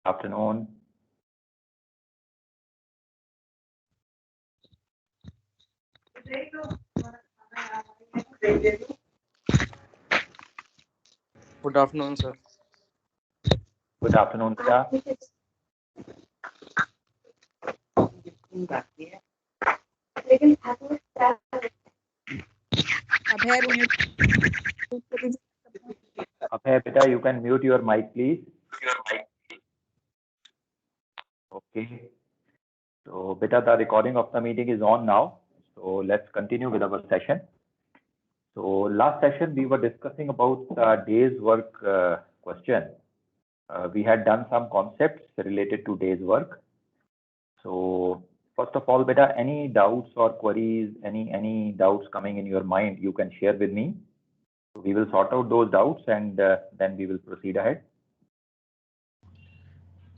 Afternoon. Good afternoon, sir. Good afternoon, beta. Abhay, beta, you can mute your mic, please. Okay. So, beta, the recording of the meeting is on now. So, let's continue with our session. So, last session we were discussing about the day's work question. We had done some concepts related to day's work. So, first of all, beta, any doubts or queries, any doubts coming in your mind, you can share with me. So we will sort out those doubts and then we will proceed ahead.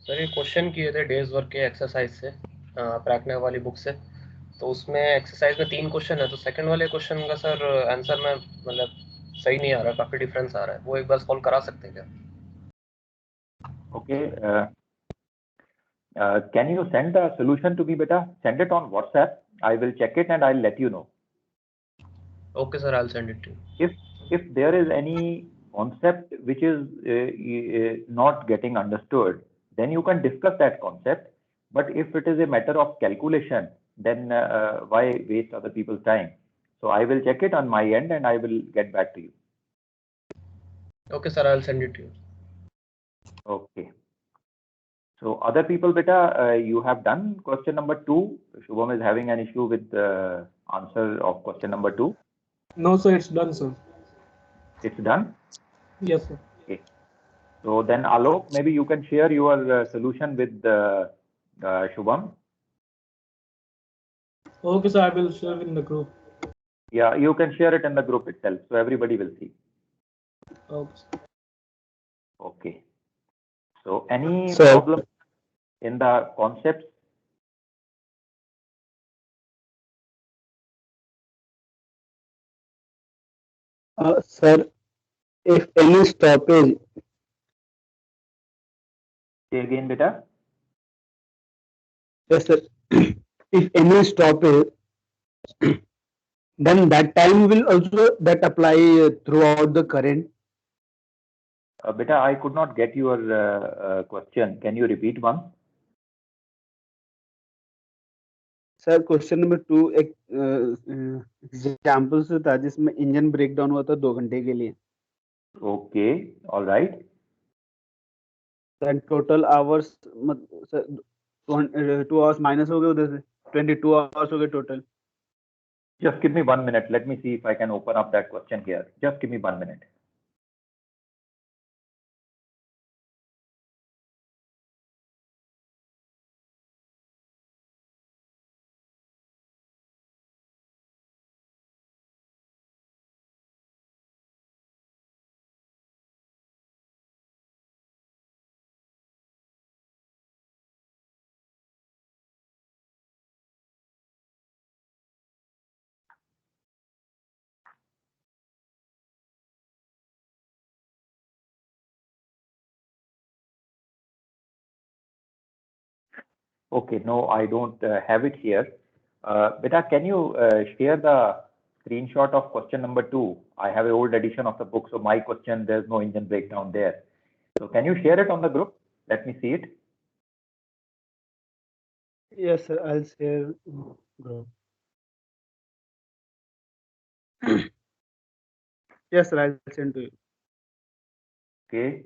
Sir ये question किए थे days work के exercise से practical वाली book से, तो उसमें exercise में 3 क्वेश्चन है, तो सेकंड वाले क्वेश्चन का सर आंसर में मतलब सही नहीं आ रहा, काफी डिफरेंस आ रहा है, वो एक बार सॉल्व करा सकते हैं क्या? Okay. Can you send the solution to me, beta? Send it on WhatsApp. I will check it and I'll let you know. Okay, sir, I'll send it to you. If there is any concept which is not getting understood, then you can discuss that concept. But if it is a matter of calculation, then why waste other people's time? So I will check it on my end and I will get back to you. Okay, sir, I'll send it to you. Okay. So other people, beta, you have done question number 2. Shubham is having an issue with the answer of question number 2. No, sir, it's done, sir. It's done? Yes, sir. Okay. So then, Alok, maybe you can share your solution with Shubham. Okay, sir, I will share in the group. Yeah, you can share it in the group itself, so everybody will see. Okay, sir. Okay. So any problem in the concepts? Sir, if any stoppage, Say again, beta. yes, sir. If any stoppage, then that time will also that apply throughout the current. Beta, I could not get your question. Can you repeat once? Sir question number 2 एक example से था जिसमें engine breakdown हुआ था 2 घंटे के लिए. Okay, all right. Then total hours 2 hours minus हो गए उधर से 22 hours हो गए total. Just give me 1 minute. Let me see if I can open up that question here. Just give me 1 minute. Okay, no, I don't have it here. Beta, can you share the screenshot of question number 2? I have an old edition of the book, so my question, there's no engine breakdown there. So can you share it on the group? Let me see it. Yes, sir. I'll share group. Yes, sir. I'll send to you. Okay.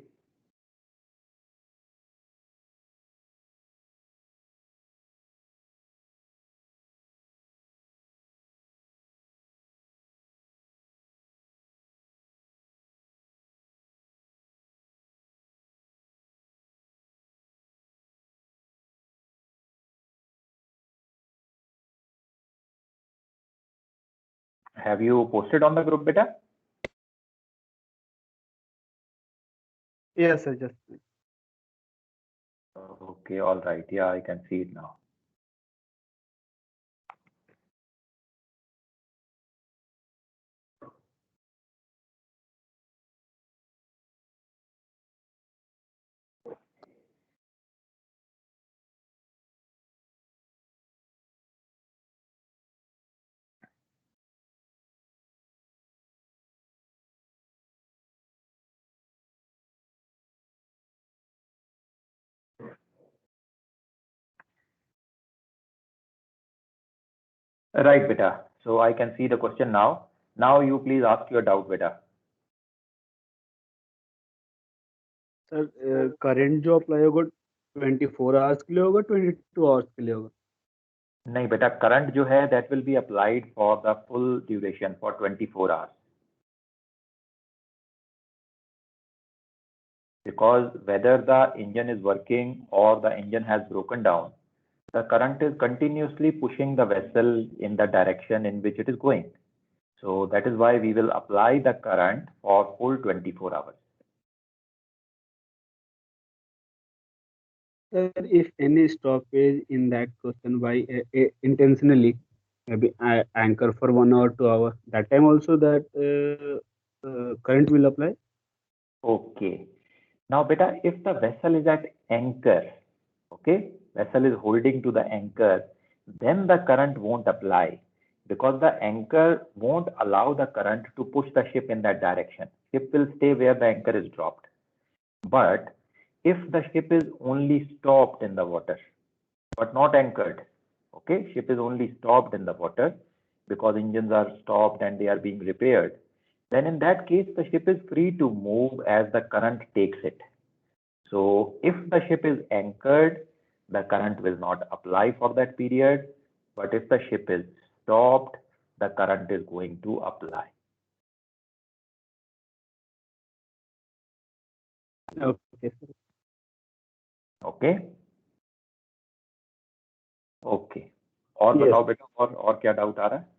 Have you posted on the group, beta? Yes, sir. Just. Okay, all right. Yeah, I can see it now. Right, beta. So I can see the question now. Now you please ask your doubt, beta. Sir current जो apply होगा 24 hours के लिए होगा 22 hours के लिए होगा नहीं बेटा, करंट जो है that will be applied for the full duration for 24 hours. Because whether the engine is working or the engine has broken down, the current is continuously pushing the vessel in the direction in which it is going. So that is why we will apply the current for full 24 hours. Sir, if any stoppage in that question by intentionally, maybe anchor for 1 hour, 2 hours, that time also that current will apply. Okay. Now, beta, if the vessel is at anchor, okay, vessel is holding to the anchor, then the current won't apply because the anchor won't allow the current to push the ship in that direction. Ship will stay where the anchor is dropped. But if the ship is only stopped in the water, but not anchored, okay, ship is only stopped in the water because engines are stopped and they are being repaired, then in that case, the ship is free to move as the current takes it. So if the ship is anchored, the current will not apply for that period. But if the ship is stopped, the current is going to apply. Okay, sir. Okay? Okay. और Yes. बताओ बेटा, और क्या doubt आ रहा है?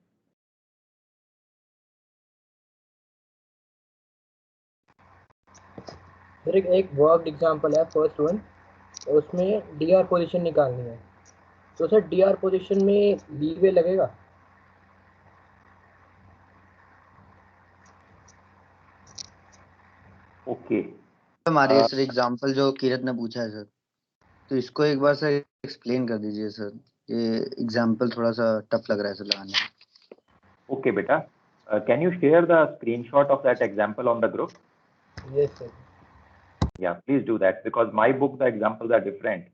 Sir एक work example है first one, उसमें डीआर पोजीशन निकालनी है, तो सर डीआर पोजीशन में लीवे लगेगा? ओके हमारे सर एग्जांपल जो किरत ने पूछा है सर, तो इसको एक बार सर एक्सप्लेन कर दीजिए सर, ये एग्जांपल थोड़ा सा टफ लग रहा है सर लगाने में। ओके बेटा, can you share the screenshot of that example on the group? Yes sir. Yeah, please do that because my book, the examples are different.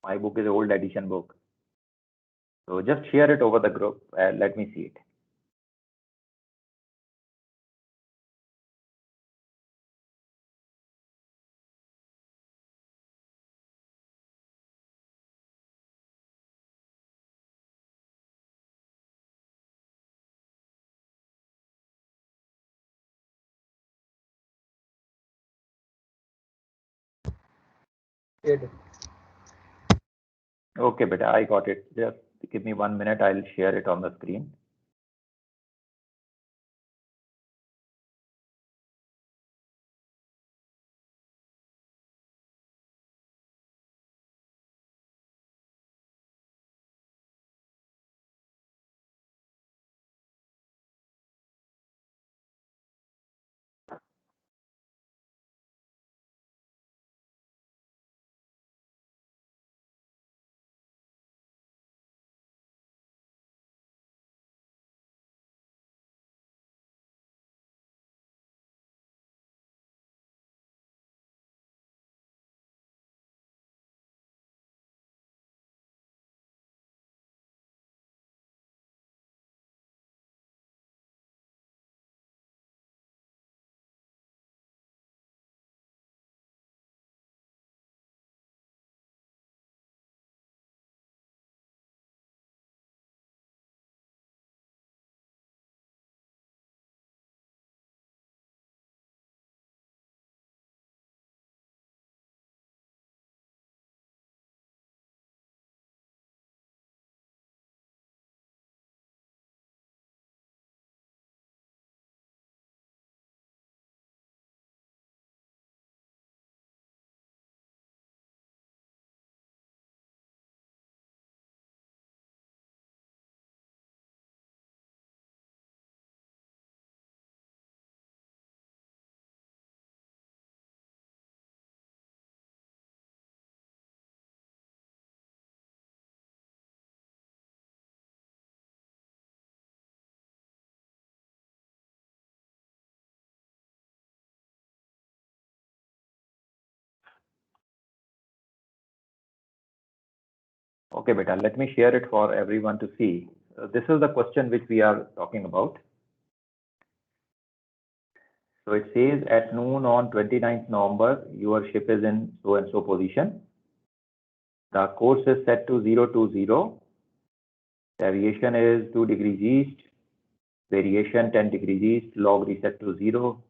My book is an old edition book. So just share it over the group. Let me see it. Okay, beta, I got it. Just give me 1 minute. I'll share it on the screen. Okay, beta, let me share it for everyone to see. this is the question which we are talking about. So it says at noon on 29th November, your ship is in so and so position. The course is set to 020. Deviation is 2 degrees east. Variation 10 degrees east. Log reset to 0.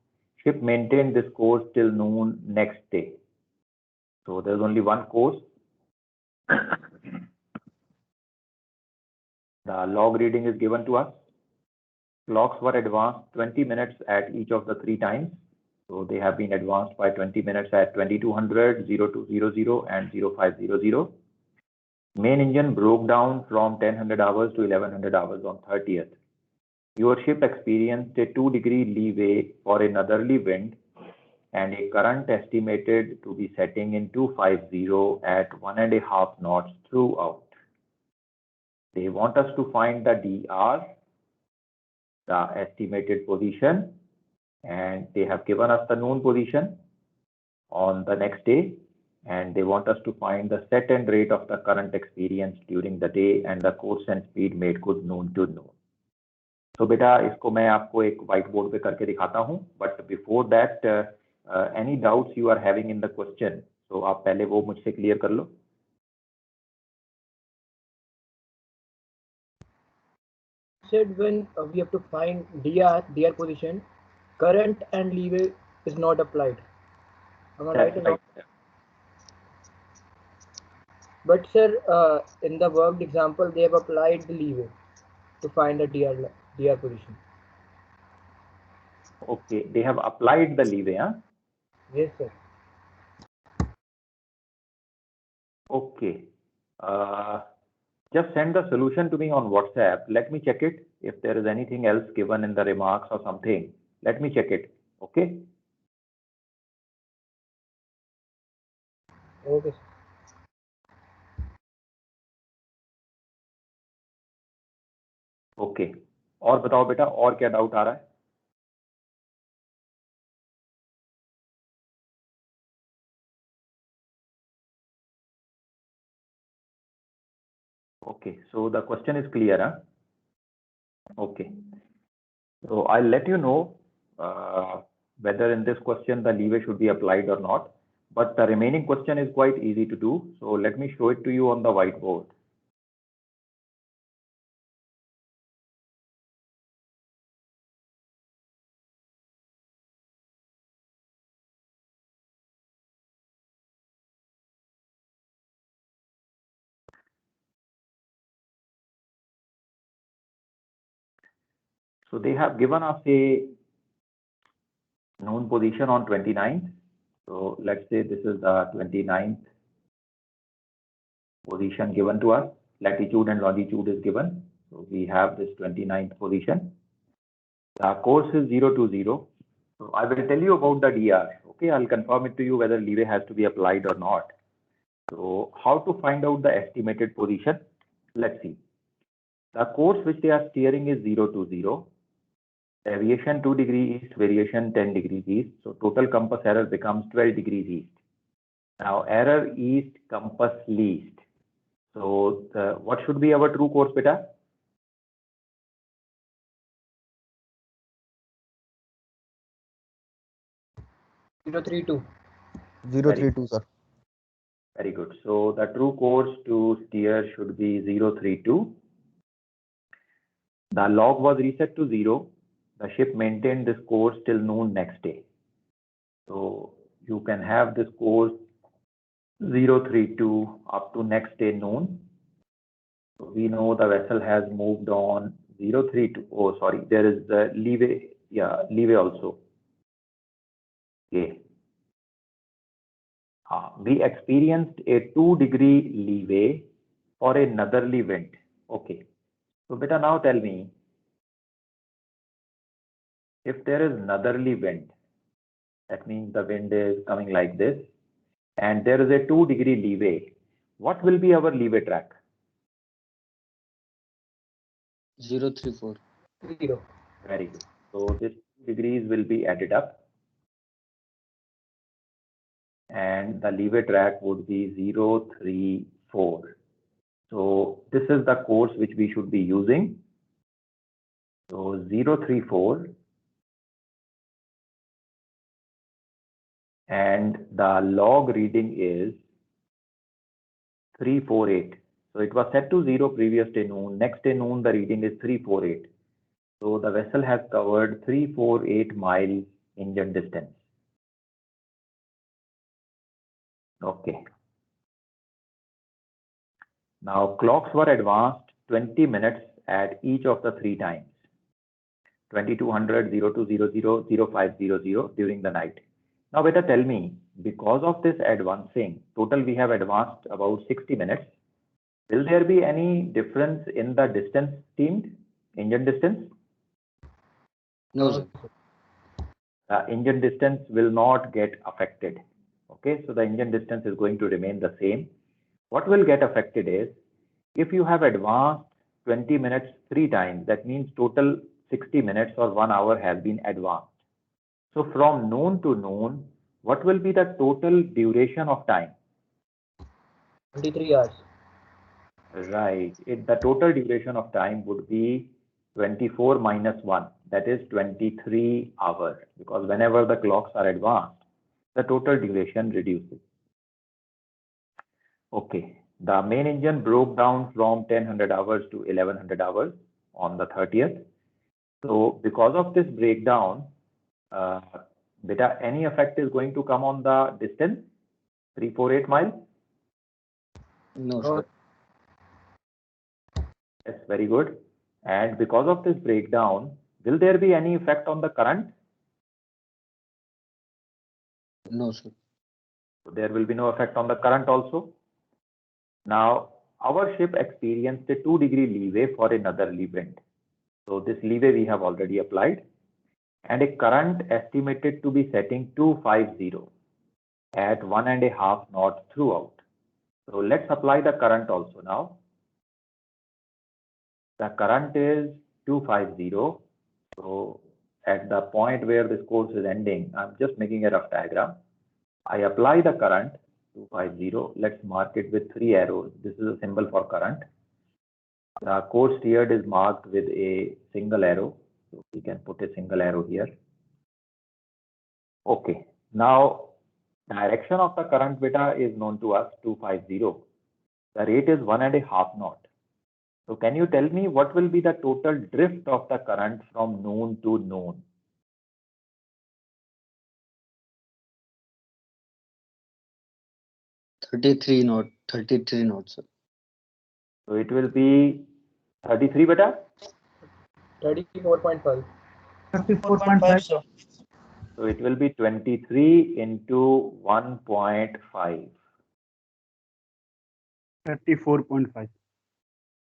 Ship maintained this course till noon next day. So there's only one course. The log reading is given to us. Clocks were advanced 20 minutes at each of the 3 times. So they have been advanced by 20 minutes at 2200, 0200 and 0500. Main engine broke down from 1000 hours to 1100 hours on 30th. Your ship experienced a 2-degree leeway for a northerly wind and a current estimated to be setting in 250 at 1.5 knots throughout. They want us to find the DR, the estimated position, and they have given us the known position on the next day, and they want us to find the set and rate of the current experienced during the day and the course and speed made good known to known. So बेटा इसको मैं आपको एक white board पे करके दिखाता हूँ, but before that any doubts you are having in the question, so आप पहले वो मुझसे clear कर लो. Said when we have to find DR position, current and leeway is not applied. Am I right or not? But sir, in the worked example, they have applied the leeway to find the DR position. Okay, they have applied the leeway, huh? Yes, sir. Okay. Just send the solution to me on WhatsApp. Let me check it. If there is anything else given in the remarks or something, let me check it. Okay. Okay, sir. Okay और बताओ बेटा और क्या doubt आ रहा है. Okay, so the question is clear, huh? Okay, so I'll let you know whether in this question the leeway should be applied or not, but the remaining question is quite easy to do, so let me show it to you on the whiteboard. So they have given us a known position on 29th. So let's say this is the 29th position given to us. Latitude and longitude is given. So we have this 29th position. The course is 020. So I will tell you about the DR. Okay, I'll confirm it to you whether leeway has to be applied or not. So how to find out the estimated position? Let's see. The course which they are steering is 020. Deviation 2 degrees east, variation 10 degrees east. So total compass error becomes 12 degrees east. Now error east, compass least. So what should be our true course, beta? 032. 032, sir. Very good. So the true course to steer should be 032. The log was reset to 0. The ship maintained this course till noon next day. So you can have this course 032 up to next day noon. So we know the vessel has moved on 032. Oh, sorry, there is the leeway. Yeah, leeway also. Okay. We experienced a 2-degree leeway for a northerly wind. Okay. So beta, now tell me, if there is northerly wind, that means the wind is coming like this, and there is a 2-degree leeway, what will be our leeway track? 034. 0. Very good. So this 2 degrees will be added up, and the leeway track would be 034. So this is the course which we should be using. So 034 and the log reading is 348. So it was set to 0 previous day noon. Next day noon the reading is 348. So the vessel has covered 348 miles engine distance. Okay. Now clocks were advanced 20 minutes at each of the 3 times. 2200, 0200, 0500 during the night. Now better tell me, because of this advancing, total we have advanced about 60 minutes. Will there be any difference in the distance steamed, engine distance? No, sir. The engine distance will not get affected. Okay, so the engine distance is going to remain the same. What will get affected is, if you have advanced 20 minutes 3 times, that means total 60 minutes or 1 hour has been advanced. So from noon to noon, what will be the total duration of time? 23 hours. Right. The total duration of time would be 24 minus 1, that is 23 hours, because whenever the clocks are advanced, the total duration reduces. Okay. The main engine broke down from 1000 hours to 1100 hours on the 30th. So because of this breakdown, beta, any effect is going to come on the distance, 348 miles? No, sir. Yes, very good. And because of this breakdown, will there be any effect on the current? No, sir. So there will be no effect on the current also. Now, our ship experienced a 2-degree leeway for another lee wind. So this leeway we have already applied, and a current estimated to be setting 250 at 1.5 knots throughout. So let's apply the current also now. The current is 250. So at the point where this course is ending, I'm just making a rough diagram. I apply the current 250. Let's mark it with 3 arrows. This is a symbol for current. The course steered is marked with a single arrow. So we can put a single arrow here. Okay. Now direction of the current beta is known to us 250. The rate is 1.5 knot. So can you tell me what will be the total drift of the current from noon to noon? Thirty-three knots, sir. So it will be 33 beta. 34.5. 34.5. sir. So it will be 23 into 1.5. 34.5.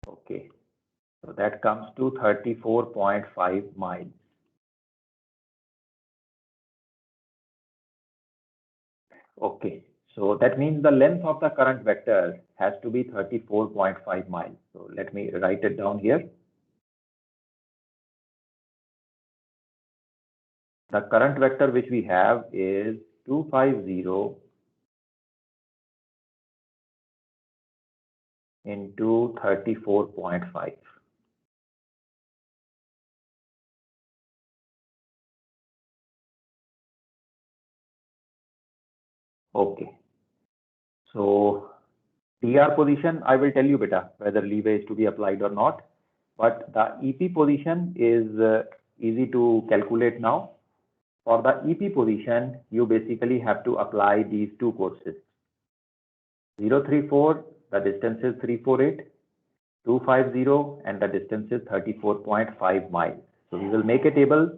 Okay. So that comes to 34.5 miles. Okay. So that means the length of the current vector has to be 34.5 miles. So let me write it down here. The current vector which we have is 250 into 34.5. Okay. So DR position, I will tell you beta whether leeway is to be applied or not. But the EP position is easy to calculate now. For the EP position, you basically have to apply these two courses. 034, the distance is 348, 250, and the distance is 34.5 miles. So we will make a table.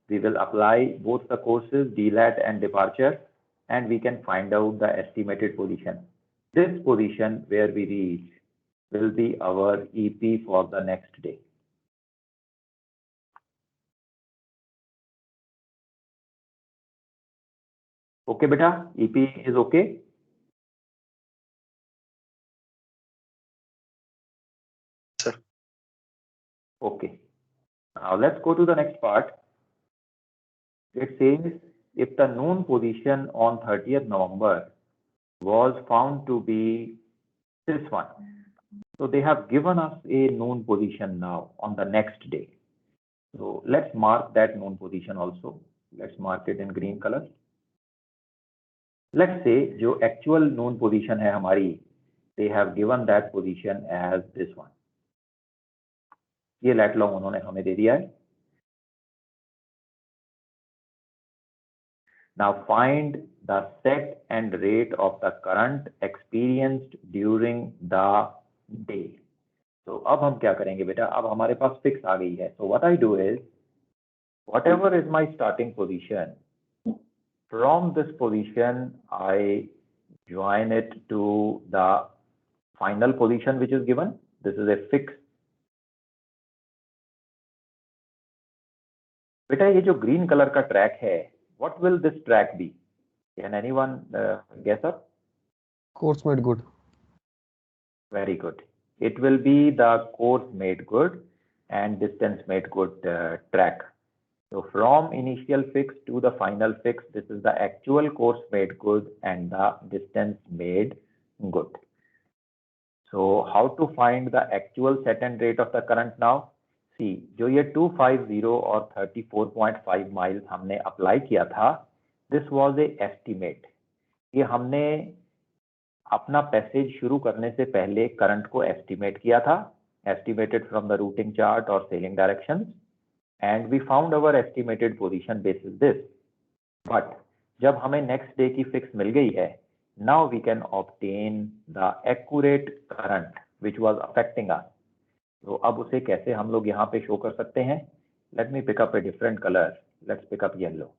We will apply both the courses, DLAT and departure, and we can find out the estimated position. This position where we reach will be our EP for the next day. Okay, beta, EP is okay? Sir. Okay. Now let's go to the next part. It says if the noon position on 30th November was found to be this one, So they have given us a known position now on the next day. So let's mark that known position also. Let's mark it in green color. Let's say जो actual known position है हमारी, they have given that position as this one. ये lat long उन्होंने हमें दे दिया है. Now find the set and rate of the current experienced during the day. So अब हम क्या करेंगे बेटा? अब हमारे पास fix आ गई है. So what I do is, whatever is my starting position, from this position I join it to the final position which is given. This is a fix. बेटा ये जो green color का track है, what will this track be? Can anyone guess up? Course made good. Very good. It will be the course made good and distance made good track. So from initial fix to the final fix, this is the actual course made good and the distance made good. So how to find the actual set and rate of the current now? See, जो ये 250 और 34.5 miles हमने apply किया था, this was a estimate. ये हमने अपना passage शुरू करने से पहले करंट को एस्टिमेट किया था, estimated from the routing chart or sailing directions, and we found our estimated position basis this. But जब हमें next day की fix मिल गई है, now we can obtain the accurate current which was affecting us. तो अब उसे कैसे हम लोग यहाँ पे शो कर सकते हैं? Let me pick up a different color. Let's pick up yellow.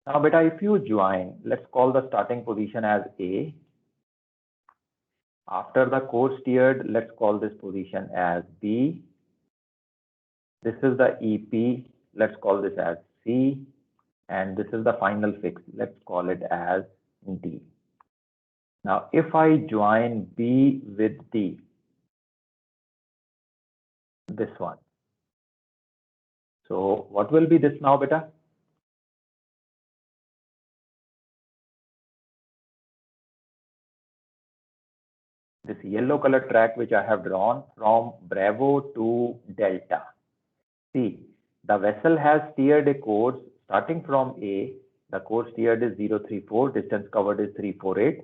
Now beta, if you join, let's call the starting position as A. After the course steered, let's call this position as B. This is the EP, let's call this as C. And this is the final fix, let's call it as D. Now if I join B with D, this one. So what will be this now beta? This yellow color track which I have drawn from Bravo to Delta. See, the vessel has steered a course starting from A. The course steered is 034, distance covered is 348.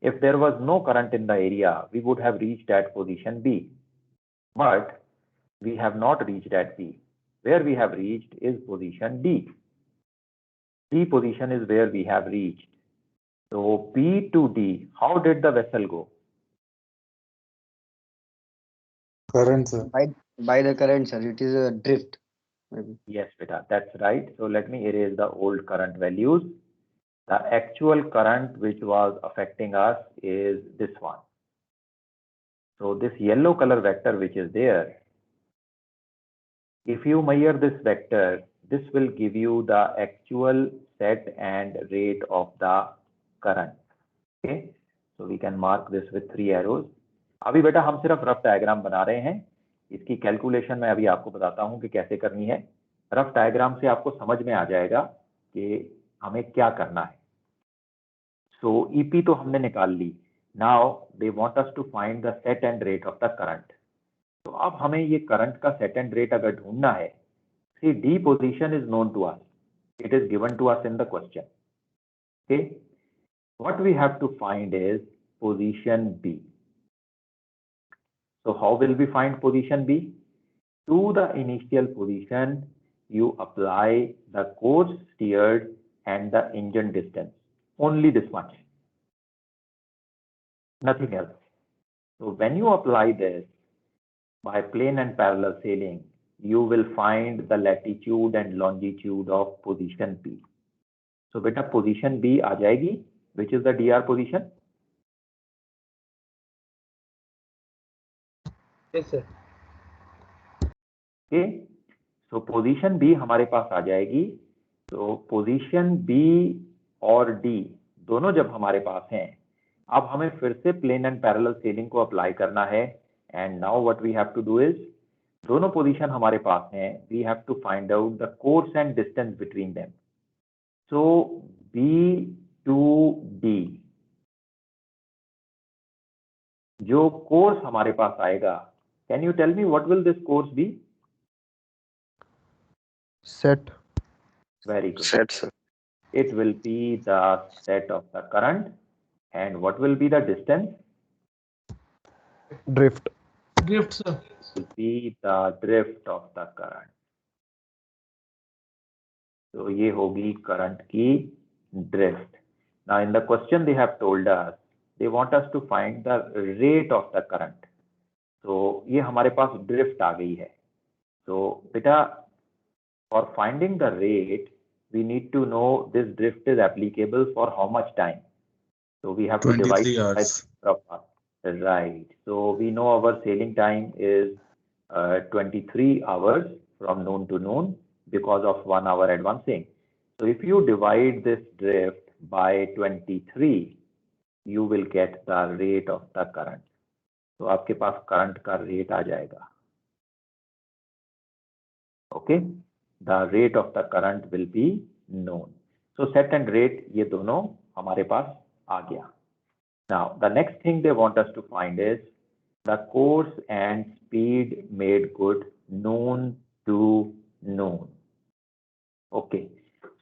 If there was no current in the area, we would have reached at position B. But we have not reached at B. Where we have reached is position D. D position is where we have reached. So B to D, how did the vessel go? Current, sir. By the current, sir. It is a drift. Maybe. Yes, beta, that's right. So let me erase the old current values. The actual current which was affecting us is this one. So this yellow color vector which is there, if you measure this vector, this will give you the actual set and rate of the current. Okay, so we can mark this with 3 arrows. अभी बेटा हम सिर्फ rough diagram बना रहे हैं. इसकी calculation मैं अभी आपको बताता हूं कि कैसे करनी है. रफ डायग्राम से आपको समझ में आ जाएगा कि हमें क्या करना है. So EP तो हमने निकाल ली. Now they want us to find the set and rate of the current. तो अब हमें ये करंट का सेट एंड रेट अगर ढूंढना है, see D position is known to us. It is given to us in the question. Okay. What we have to find is position B. So how will we find position B? To the initial position, you apply the course steered and the engine distance. Only this much. Nothing else. So when you apply this by plane and parallel sailing, you will find the latitude and longitude of position B. So beta position B आ जाएगी, which is the DR position. Yes, sir. Okay. So position B हमारे पास आ जाएगी. तो position B और D दोनों जब हमारे पास हैं, अब हमें फिर से प्लेन एंड पैरेलल सेलिंग को अप्लाई करना है. And now what we have to do is, दोनों पोजीशन हमारे पास हैं, we have to find out the course and distance between them. So B to D, जो कोर्स हमारे पास आएगा, can you tell me what will this course be? Set. Very good. Set, sir. It will be the set of the current. And what will be the distance? Drift. Drift, sir. Will be the drift of the current. So ये होगी current की drift. Now in the question they have told us, they want us to find the rate of the current. So ये हमारे पास drift आ गई है. So बेटा, for finding the rate, we need to know this drift is applicable for how much time. So we have to divide 23 by hours. the number of hours. Right. So we know our sailing time is 23 hours from noon to noon because of 1 hour advancing. So if you divide this drift by 23, you will get the rate of the current. So आपके पास current का rate आ जाएगा. Okay. The rate of the current will be known. So set and rate ये दोनों हमारे पास आ गया. Now the next thing they want us to find is the course and speed made good known to known. Okay,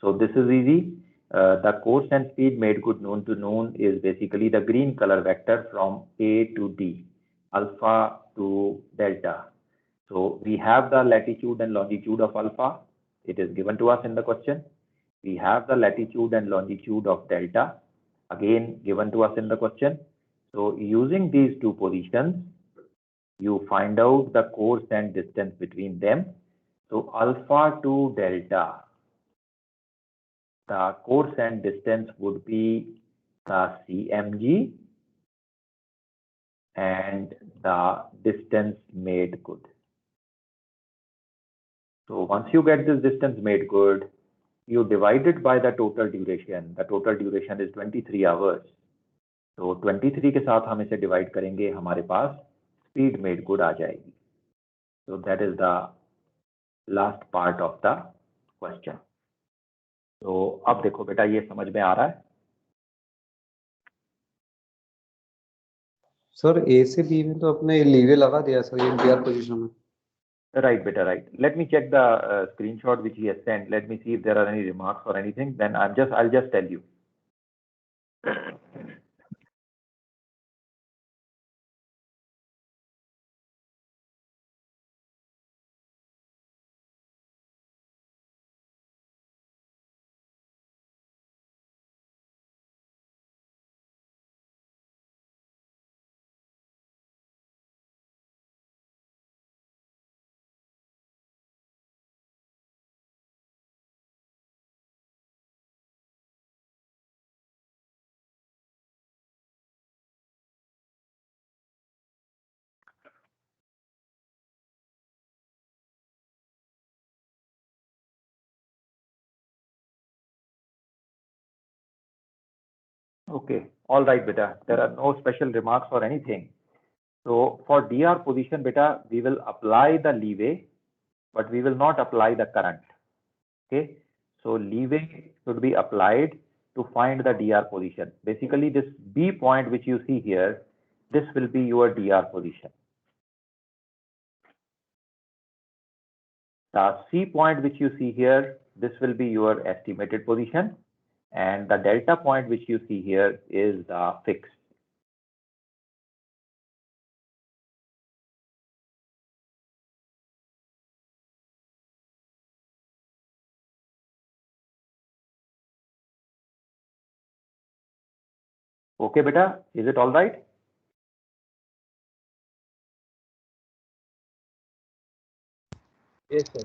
so this is easy. The course and speed made good known to known is basically the green color vector from A to D, alpha to delta. So we have the latitude and longitude of alpha. It is given to us in the question. We have the latitude and longitude of delta, again given to us in the question. So using these two positions, you find out the course and distance between them. So alpha to delta, the course and distance would be the CMG and the distance made good. So once you get this distance made good, you divide it by the total duration. The total duration is 23 hours. तो 23 के साथ हम इसे divide करेंगे, हमारे पास speed made good आ जाएगी. So that is the last part of the question. तो अब देखो बेटा, ये समझ में आ रहा है? सर ए से बी में तो अपने लीवे लगा दिया सर, ये डीआर पोजीशन में. Right, beta, right. Let me check the screenshot which he has sent. Let me see if there are any remarks or anything. Then I'll just tell you. Okay, all right, beta. There are no special remarks or anything. So for DR position, beta, we will apply the leeway, but we will not apply the current. Okay, so leeway should be applied to find the DR position. Basically, this B point which you see here, this will be your DR position. The C point which you see here, this will be your estimated position. And the delta point which you see here is the fixed. Okay, beta, is it all right? Yes, sir.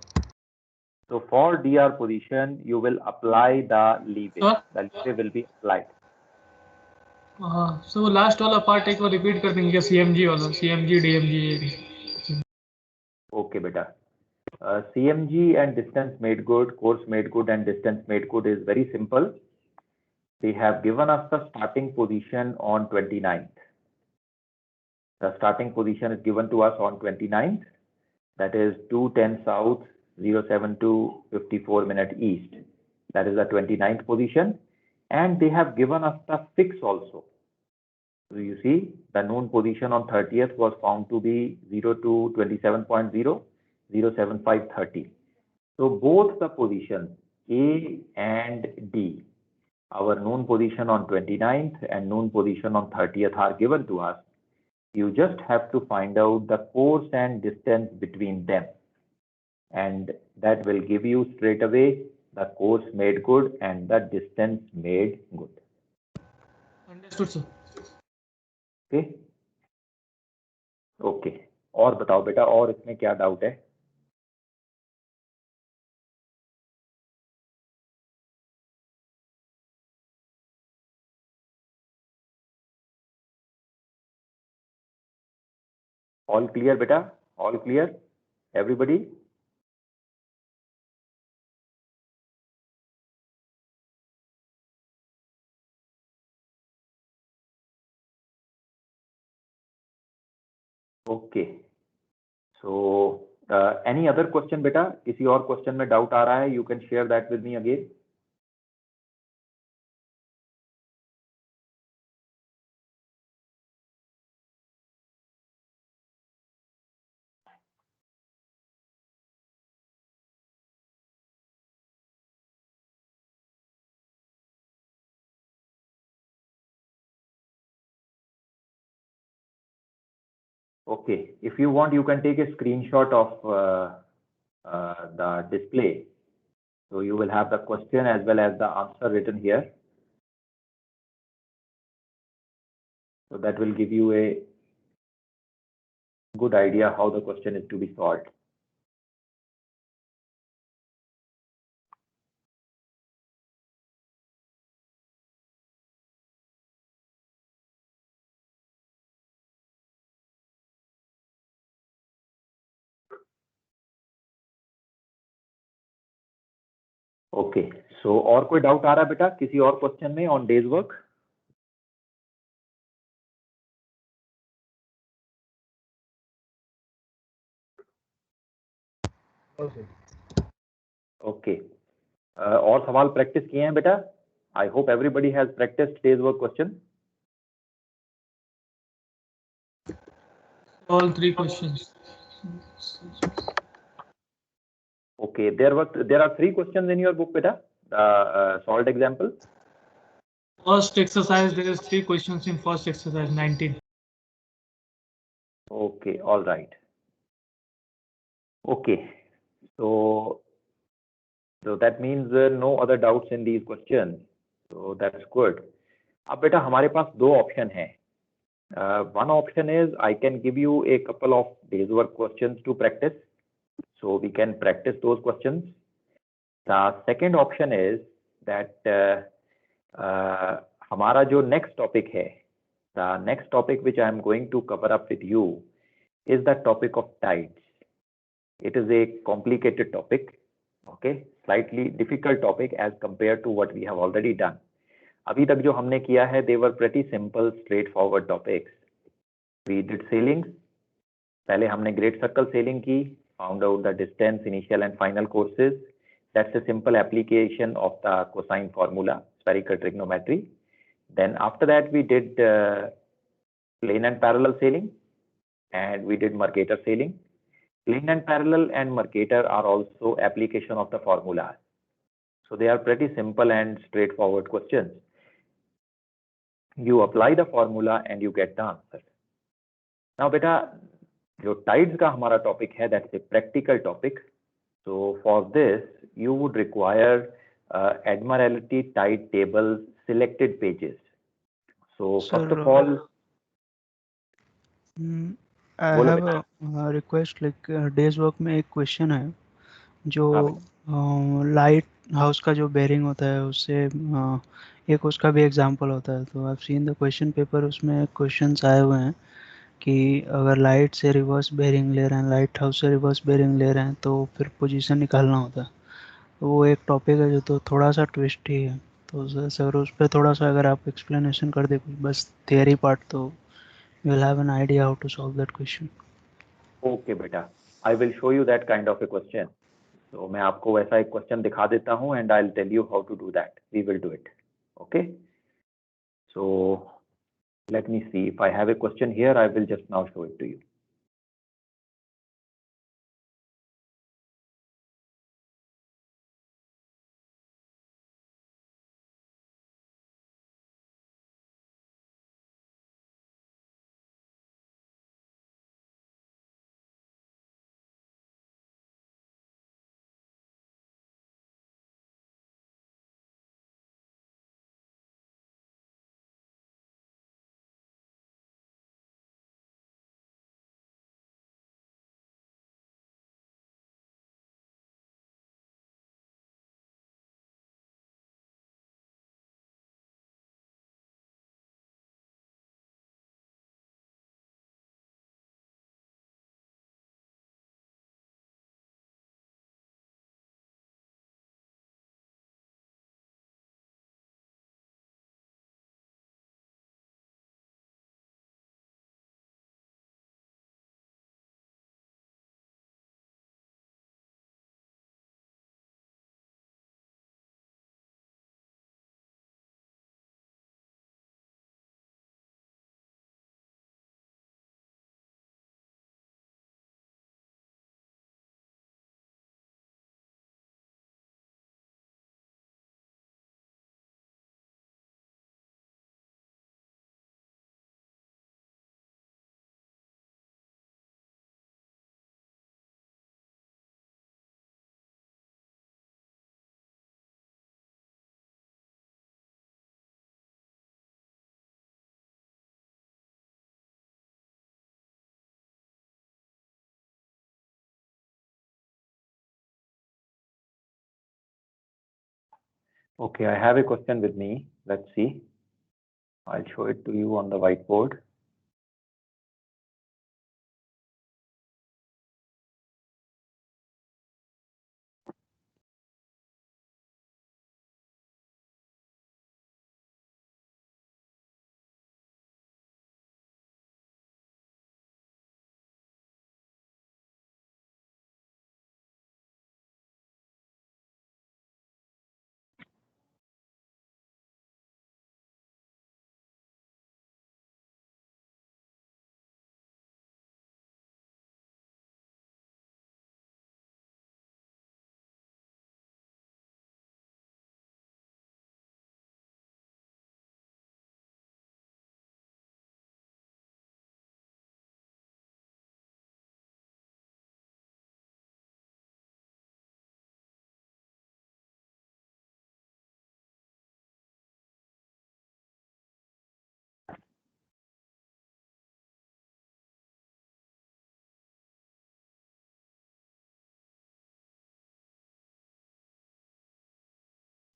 So for DR position, you will apply the leeway. Sir? The leeway will be applied. So last वाला part एक बार repeat कर देंगे, CMG वाला, CMG DMG. Okay, beta. CMG and distance made good, course made good, and distance made good is very simple. They have given us the starting position on 29th. The starting position is given to us on 29th. That is 2:10 south, 072 54 minute east. That is the 29th position. And they have given us the fix also. So you see the noon position on 30th was found to be 0227.0, 07530. So both the positions A and D, our noon position on 29th and noon position on 30th are given to us. You just have to find out the course and distance between them, and that will give you straight away the course made good and the distance made good. Understood, sir. Okay. Okay और बताओ बेटा, और इसमें क्या doubt है? All clear बेटा? All clear everybody? Okay, so any other question बेटा? किसी और क्वेश्चन में डाउट आ रहा है? You can share that with me again. Okay, if you want, you can take a screenshot of the display. So you will have the question as well as the answer written here. So that will give you a good idea how the question is to be solved. Okay, so और कोई doubt आ रहा है बेटा किसी और question में on days work? Okay, और सवाल प्रैक्टिस किए हैं बेटा? I hope everybody has practised days work question. All three questions. Okay, there are 3 questions in your book beta, the solved example. First exercise, there is 3 questions in first exercise 19. Okay, all right. Okay, so that means no other doubts in these questions, so that's good. अब बेटा हमारे पास 2 option हैं. One option is I can give you a couple of days work questions to practice, so we can practice those questions. The second option is that हमारा जो next topic है, the next topic which I am going to cover up with you is the topic of tides. It is a complicated topic, okay, slightly difficult topic as compared to what we have already done. अभी तक जो हमने किया है, they were pretty simple, straightforward topics. We did sailings. पहले हमने great circle sailing की, found out the distance, initial and final courses. That's a simple application of the cosine formula, spherical trigonometry. Then after that we did plane and parallel sailing, and we did Mercator sailing. Plane and parallel and Mercator are also application of the formulas. So they are pretty simple and straightforward questions. You apply the formula and you get the answer. Now beta, जो tides का हमारा topic है, that's a practical topic. So for this, you would require Admiralty tide table selected pages. So first of all, I have a request, like days work में एक question है जो light house का जो bearing होता है उससे एक उसका भी एग्जांपल होता है. तो I've seen the question paper, उसमें क्वेश्चंस आए हुए हैं कि अगर लाइट से रिवर्स बेरिंग ले रहे हैं, लाइट हाउस से रिवर्स बेरिंग ले रहे हैं तो फिर पोजीशन निकालना होता है. तो वो एक टॉपिक है जो तो थोड़ा सा ट्विस्ट ही है. तो सर उस पर थोड़ा सा अगर आप एक्सप्लेनेशन कर दे कुछ, बस थियरी पार्ट, तो you'll have an idea how to solve that question. Okay बेटा, I will show you that kind of a question. So मैं आपको वैसा एक क्वेश्चन दिखा देता हूँ and I'll tell you how to do that. We will do it. Okay. So Let me see. If I have a question here, I will just now show it to you. Okay, I have a question with me. Let's see. I'll show it to you on the whiteboard.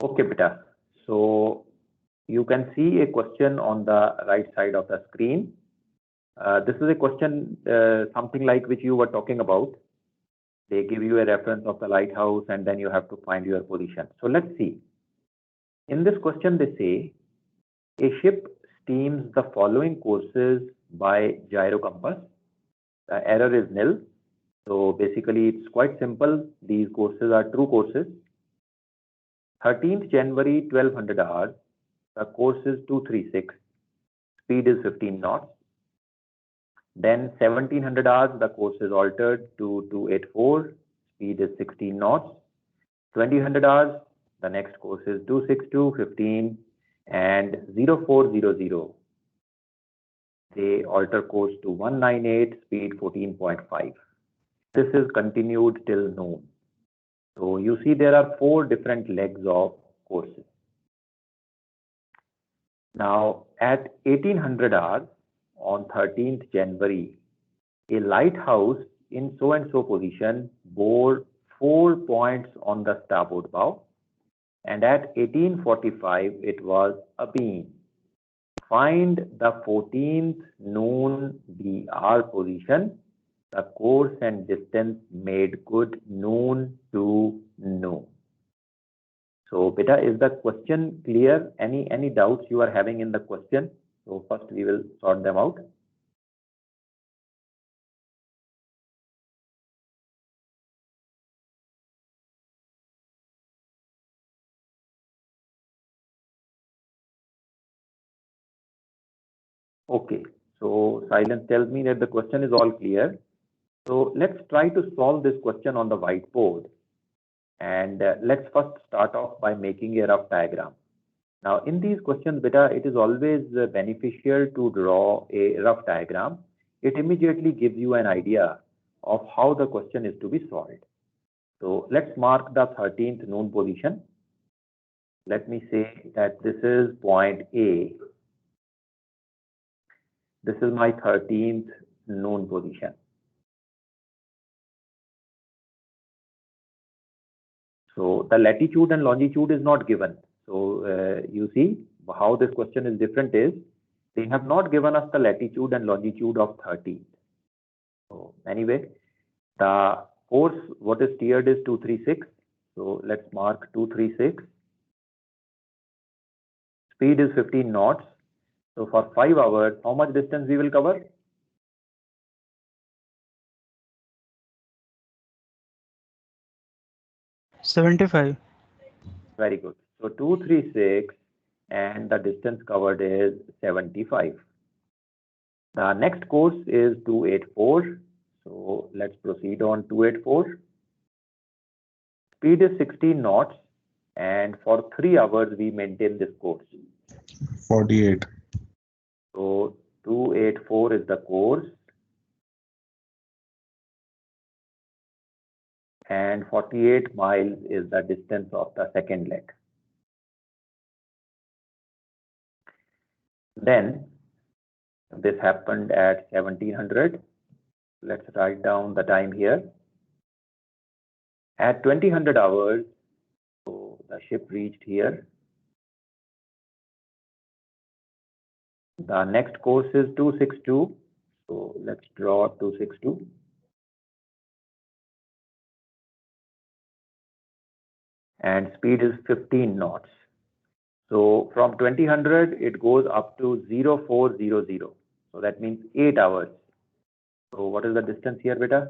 Okay, beta. So you can see a question on the right side of the screen. This is a question, something like which you were talking about. They give you a reference of the lighthouse and then you have to find your position. So let's see. In this question, they say a ship steams the following courses by gyro compass. The error is nil. So basically, it's quite simple. These courses are true courses. 13th January, 1200 hours. The course is 236. Speed is 15 knots. Then 1700 hours, the course is altered to 284. Speed is 16 knots. 2000 hours, the next course is 262, 15, and 0400. They alter course to 198, speed 14.5. This is continued till noon. So you see there are 4 different legs of courses. Now at 1800 hours on 13th January, a lighthouse in so and so position bore 4 points on the starboard bow, and at 1845 it was abeam. Find the 14th noon BR position, the course and distance made good noon to noon. So beta, is the question clear? Any doubts you are having in the question? So first we will sort them out. Okay, so silence tells me that the question is all clear. So let's try to solve this question on the whiteboard. And let's first start off by making a rough diagram. Now, in these questions, beta, it is always beneficial to draw a rough diagram. It immediately gives you an idea of how the question is to be solved. So let's mark the 13th known position. Let me say that this is point A. This is my 13th known position. So the latitude and longitude is not given. So you see how this question is different is they have not given us the latitude and longitude of 13. So anyway, the course what is steered is 236. So let's mark 236. Speed is 15 knots. So for 5 hours, how much distance we will cover? $75. Very good. So 236 and the distance covered is 75. The next course is 284. So let's proceed on 284. Speed is 16 knots and for 3 hours we maintain this course. 48. So 284 is the course and 48 miles is the distance of the second leg. Then this happened at 1700. Let's write down the time here. At 2000 hours, so the ship reached here. The next course is 262. So let's draw 262. And speed is 15 knots. So from 2000, it goes up to 0400. So that means 8 hours. So what is the distance here, beta?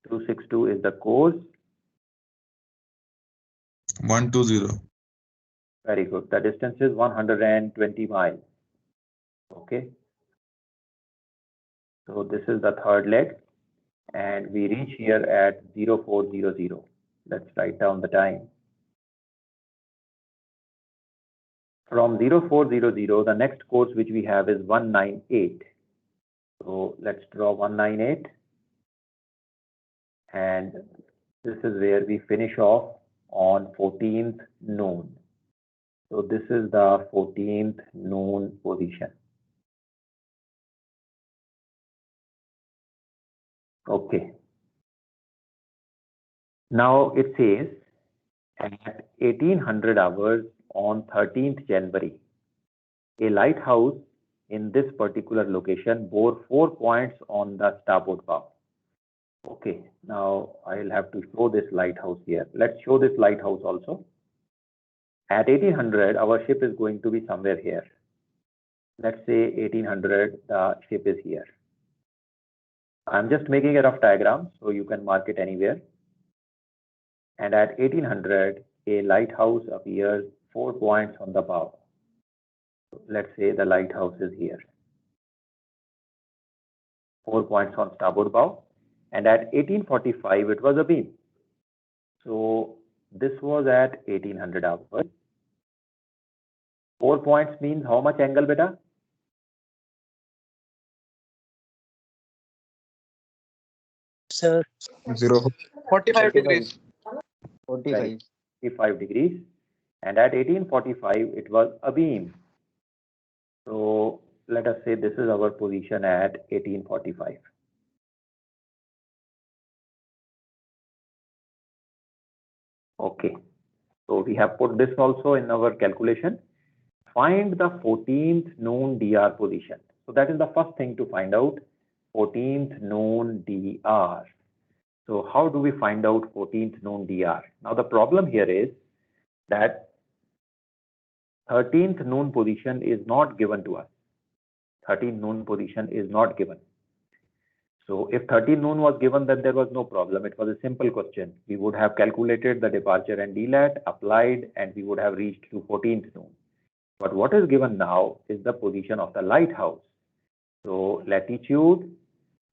.262 is the course. 120. Very good. The distance is 120 miles. Okay. So this is the third leg. And we reach here at 0400. Let's write down the time. From 0400, the next course which we have is 198. So let's draw 198. And this is where we finish off on 14th noon. So this is the 14th noon position. Okay. Now it says at 1800 hours on 13th January, a lighthouse in this particular location bore 4 points on the starboard bow. Okay, now I'll have to show this lighthouse here. Let's show this lighthouse also. At 1800, our ship is going to be somewhere here. Let's say 1800, the ship is here. I'm just making a rough diagram, so you can mark it anywhere. And at 1800, a lighthouse appears 4 points on the bow. Let's say the lighthouse is here. 4 points on starboard bow. And at 1845, it was a beam. So this was at 1800 hours. 4 points means how much angle, beta? Sir, 45 degrees. 45. 45 degrees. And at 1845, it was a beam. So let us say this is our position at 1845. Okay. So we have put this also in our calculation. Find the 14th known DR position. So that is the first thing to find out. 14th known DR. So how do we find out 14th known DR? Now the problem here is that 13th known position is not given to us. 13th known position is not given. So if 13 noon was given, then there was no problem. It was a simple question. We would have calculated the departure and DLAT, applied, and we would have reached to 14th noon. But what is given now is the position of the lighthouse. So latitude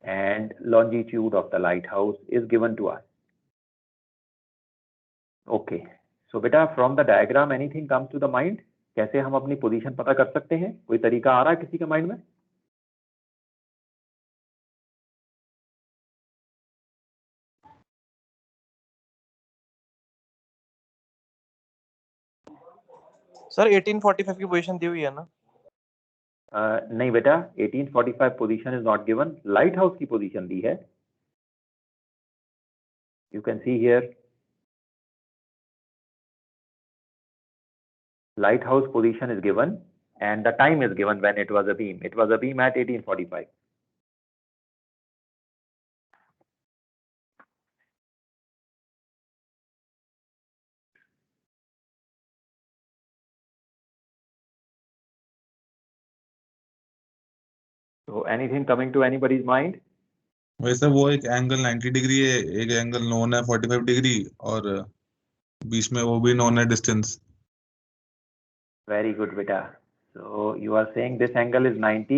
and longitude of the lighthouse is given to us. Okay. So beta, from the diagram, anything comes to the mind? कैसे हम अपनी position पता कर सकते हैं? कोई तरीका आ रहा है किसी के माइंड में? सर 1845 की पोजीशन दी हुई है ना? नहीं बेटा, 1845 position is not given. Light house की पोजीशन दी है. You can see here light house position is given and the time is given when it was a beam. It was a beam at 1845. So anything coming to anybody's mind? वैसे वो एक angle 90 degree है, एक angle known है 45 degree, और बीच में वो भी नोन है distance. Very good, beta. So you are saying this angle is 90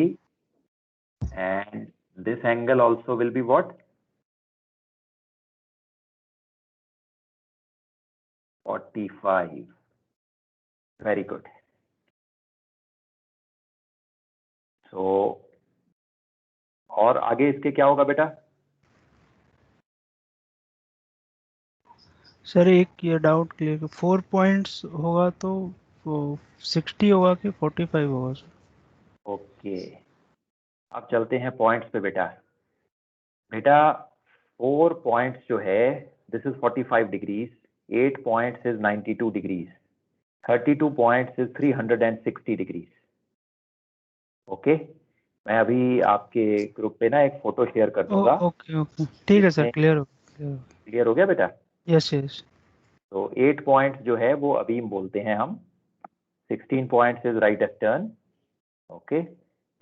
and this angle also will be what? 45. Very good. So और आगे इसके क्या होगा बेटा? सर एक ये डाउट क्लियर, 4 पॉइंट्स होगा तो 60 होगा कि 45 होगा सर? ओके, अब चलते हैं पॉइंट्स पे बेटा. बेटा 4 पॉइंट्स जो है, this is 45 degrees, 8 points is 92 degrees, 32 points is 360 degrees. Okay, मैं अभी आपके ग्रुप पे ना एक फोटो शेयर कर दूंगा. ओके ओके, ठीक है सर, क्लियर हो गया बेटा? Yes yes. तो 8 पॉइंट्स जो है वो अबीम बोलते हैं हम. 16 points is right astern. Okay,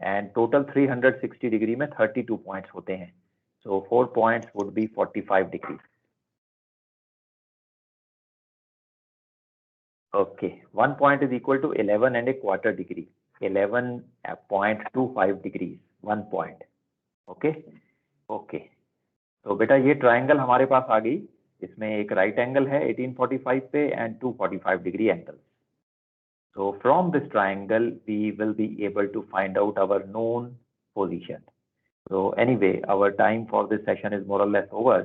and total 360 degree में 32 पॉइंट्स होते हैं. So 4 points would be 45 degree. Okay, 1 point is equal to 11 and a quarter degree. 11.25 degree 1 point. Okay okay, तो बेटा ये ट्राइंगल हमारे पास आ गई. इसमें एक राइट एंगल है 1845 पे and 245 degree angle. So from this triangle, we will be able to find out our known position. So anyway, our time for this session is more or less over.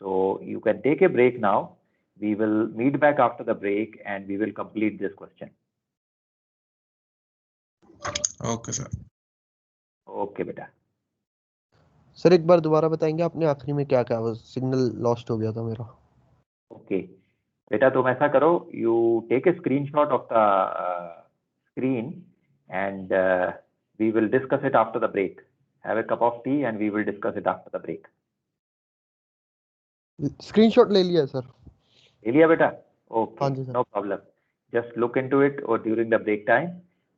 So you can take a break now. We will meet back after the break and we will complete this question. Okay sir. Okay बेटा. Sir एक बार दोबारा बताएंगे आपने आखिरी में क्या कहा? Signal lost हो गया था मेरा. ओके बेटा, तुम ऐसा करो, you take a screenshot of the screen and we will discuss it after the break. Have a cup of tea and we will discuss it after the break. Screenshot ले लिया सर. ले लिया बेटा? Okay, हाँ जी sir. no problem. Just look into it or during the break time,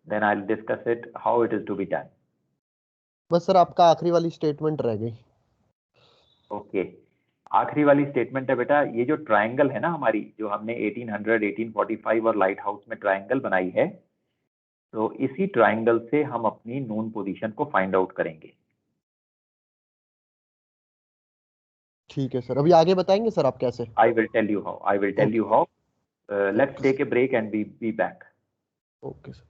then I'll discuss it how it is to be done. बस sir आपका आखिरी वाली स्टेटमेंट रह गई. ओके, आखिरी वाली स्टेटमेंट है बेटा, ये जो ट्रायंगल है ना हमारी, जो हमने 1800, 1845 और लाइट हाउस में ट्रायंगल बनाई है, तो इसी ट्रायंगल से हम अपनी नून पोजीशन को फाइंड आउट करेंगे. ठीक है सर, अभी आगे बताएंगे सर आप कैसे? I will tell you how. Let's take a break and be back. Okay sir.